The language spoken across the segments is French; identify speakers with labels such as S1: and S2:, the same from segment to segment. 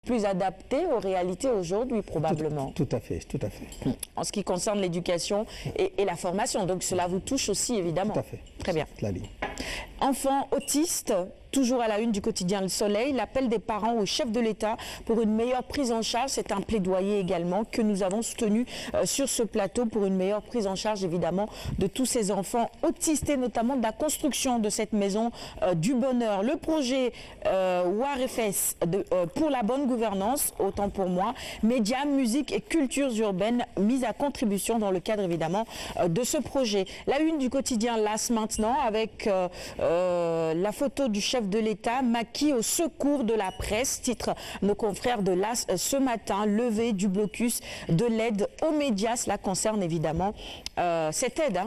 S1: plus adapté aux réalités aujourd'hui, probablement.
S2: Tout à fait, tout à fait.
S1: En ce qui concerne l'éducation et la formation. Donc cela vous touche aussi, évidemment.
S2: Tout à fait.
S1: Très bien.
S2: La ligne.
S1: Enfants autistes, toujours à la une du quotidien Le Soleil, l'appel des parents au chef de l'État pour une meilleure prise en charge. C'est un plaidoyer également que nous avons soutenu sur ce plateau pour une meilleure prise en charge, évidemment, de tous ces enfants autistes et notamment de la construction de cette maison du bonheur. Le projet WARFS pour la bonne gouvernance, autant pour moi, médias, musique et cultures urbaines mises à contribution dans le cadre, évidemment, de ce projet. La une du quotidien LAS maintenant avec la photo du chef de l'État, Macky au secours de la presse, titre nos confrères de l'AS ce matin, levée du blocus de l'aide aux médias. Cela concerne évidemment cette aide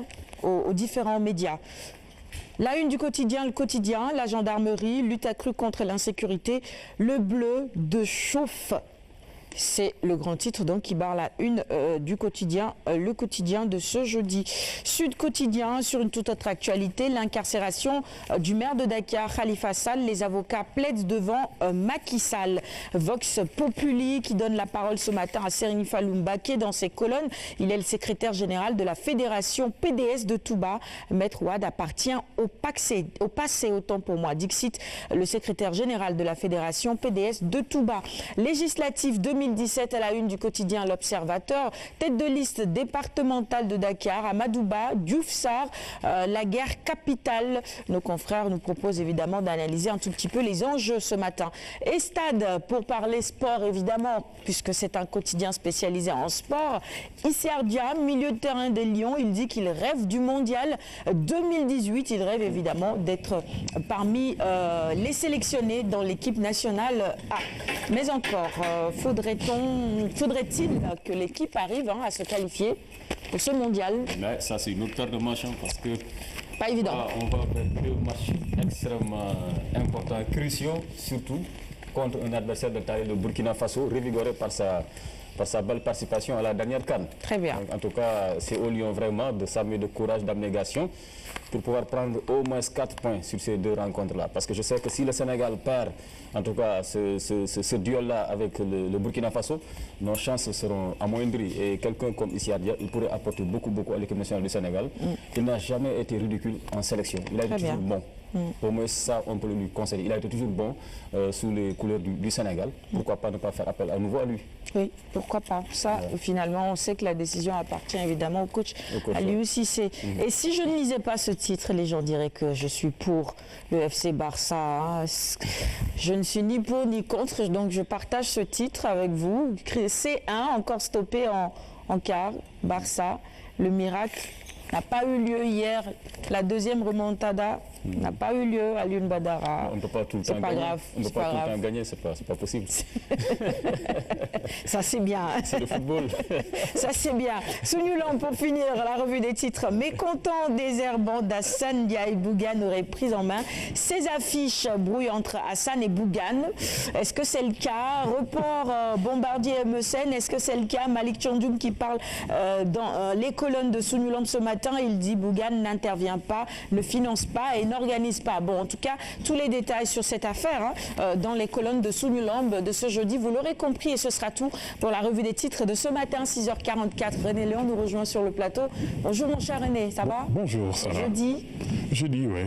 S1: aux différents médias. La une du quotidien, le quotidien, la gendarmerie, lutte accrue contre l'insécurité, le bleu de chauffe. C'est le grand titre donc qui barre la une du quotidien, le quotidien de ce jeudi. Sud Quotidien, sur une toute autre actualité, l'incarcération du maire de Dakar, Khalifa Sall. Les avocats plaident devant Macky Sall. Vox Populi qui donne la parole ce matin à Serine Fallou Mbacké dans ses colonnes. Il est le secrétaire général de la fédération PDS de Touba. Maître Ouad appartient au passé, autant pour moi. Dixit, le secrétaire général de la fédération PDS de Touba. Législative 2017 à la une du quotidien L'Observateur, tête de liste départementale de Dakar, Amadouba, Diouf Sarr, la guerre capitale. Nos confrères nous proposent évidemment d'analyser un tout petit peu les enjeux ce matin. Et Stade, pour parler sport évidemment, puisque c'est un quotidien spécialisé en sport. Issa Diam, milieu de terrain des Lions, il dit qu'il rêve du mondial 2018. Il rêve évidemment d'être parmi les sélectionnés dans l'équipe nationale A. Mais encore, faudrait-il que l'équipe arrive à se qualifier pour ce mondial?
S3: Mais ça, c'est une autre paire de manches parce que
S1: pas évident.
S3: On va faire deux matchs extrêmement importants, cruciaux, surtout contre un adversaire de taille de Burkina Faso, revigoré par sa belle participation à la dernière CAN.
S1: Très bien.
S3: Donc, en tout cas, c'est au Lion vraiment de s'armer de courage, d'abnégation pour pouvoir prendre au moins 4 points sur ces deux rencontres-là. Parce que je sais que si le Sénégal perd, en tout cas, ce duel-là avec le Burkina Faso, nos chances seront amoindries. Et quelqu'un comme Issa Dia, il pourrait apporter beaucoup à l'équipe nationale du Sénégal. Il n'a jamais été ridicule en sélection. Il a été toujours bon. Au moins ça, on peut lui conseiller. Il a été toujours bon sous les couleurs du Sénégal. Pourquoi pas ne pas faire appel à nouveau à lui?
S1: Oui, pourquoi pas. Ça, finalement, on sait que la décision appartient évidemment au coach Aliou Cissé. Et si je ne lisais pas ce titre, les gens diraient que je suis pour le FC Barça. Je ne suis ni pour ni contre, donc je partage ce titre avec vous. C1, encore stoppé en quart, Barça. Le miracle n'a pas eu lieu hier. La deuxième remontada n'a pas eu lieu à Lune Badara.
S3: On ne peut pas tout le temps gagner.
S1: Grave.
S3: On ne peut pas tout le temps gagner, c'est pas possible.
S1: Ça c'est bien.
S3: C'est le football.
S1: Ça c'est bien. Sounioulan, pour finir la revue des titres. Mécontent désherbant d'Hassane Diaye, Bougane aurait pris en main ses affiches brouillent entre Hassane et Bougane. Est-ce que c'est le cas? Report Bombardier Messen. Est-ce que c'est le cas? Malik Tchandjoum qui parle dans les colonnes de Sounioulan ce matin. Il dit Bougane n'intervient pas, ne finance pas et n'organise pas. Bon, en tout cas, tous les détails sur cette affaire dans les colonnes de Sounioulan de ce jeudi, vous l'aurez compris, et ce sera tout pour la revue des titres de ce matin, 6h44. René Léon nous rejoint sur le plateau. Bonjour mon cher René, ça va?
S4: Bonjour, ça va.
S1: Jeudi,
S4: oui.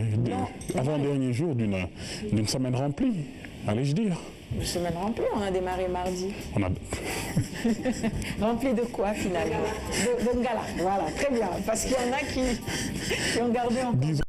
S4: Avant-dernier jour d'une semaine remplie, allais-je dire.
S1: une semaine remplie, on a démarré mardi.
S4: On a...
S1: Rempli de quoi finalement? De gala, voilà, très bien, parce qu'il y en a qui ont gardé encore.